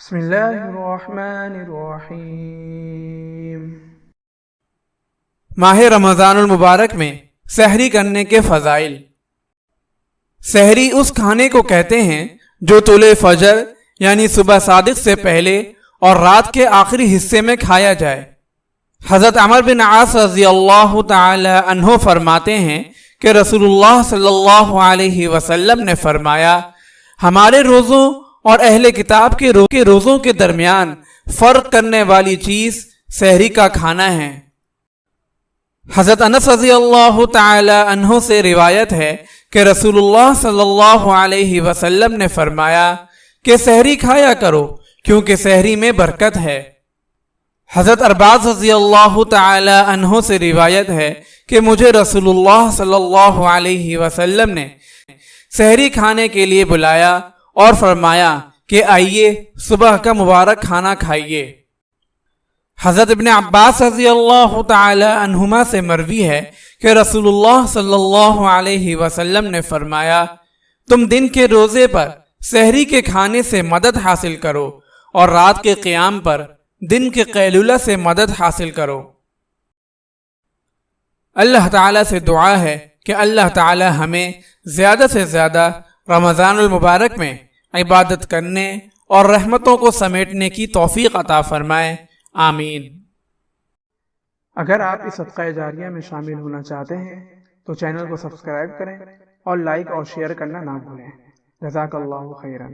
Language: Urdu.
بسم اللہ الرحمن الرحیم۔ ماہ رمضان المبارک میں سحری کرنے کے فضائل۔ سحری اس کھانے کو کہتے ہیں جو طلوع فجر یعنی صبح صادق سے پہلے اور رات کے آخری حصے میں کھایا جائے۔ حضرت عمر بن عاص رضی اللہ تعالی عنہ فرماتے ہیں کہ رسول اللہ صلی اللہ علیہ وسلم نے فرمایا، ہمارے روزوں اور اہل کتاب کے روزوں کے درمیان فرق کرنے والی چیز سحری کا کھانا ہے۔ حضرت انس رضی اللہ تعالی عنہ سے روایت ہے کہ رسول اللہ صلی اللہ علیہ وسلم نے فرمایا کہ سحری کھایا کرو کیونکہ سحری میں برکت ہے۔ حضرت ارباز رضی اللہ تعالی عنہ سے روایت ہے کہ مجھے رسول اللہ صلی اللہ علیہ وسلم نے سحری کھانے کے لیے بلایا اور فرمایا کہ آئیے صبح کا مبارک کھانا کھائیے۔ حضرت ابن عباس رضی اللہ تعالی عنہما سے مروی ہے کہ رسول اللہ صلی اللہ علیہ وسلم نے فرمایا، تم دن کے روزے پر سحری کے کھانے سے مدد حاصل کرو اور رات کے قیام پر دن کے قیلولہ سے مدد حاصل کرو۔ اللہ تعالیٰ سے دعا ہے کہ اللہ تعالیٰ ہمیں زیادہ سے زیادہ رمضان المبارک میں عبادت کرنے اور رحمتوں کو سمیٹنے کی توفیق عطا فرمائے، آمین۔ اگر آپ اس صدقہ جاریہ میں شامل ہونا چاہتے ہیں تو چینل کو سبسکرائب کریں اور لائک اور شیئر کرنا نہ بھولیں۔ جزاک اللہ خیرا۔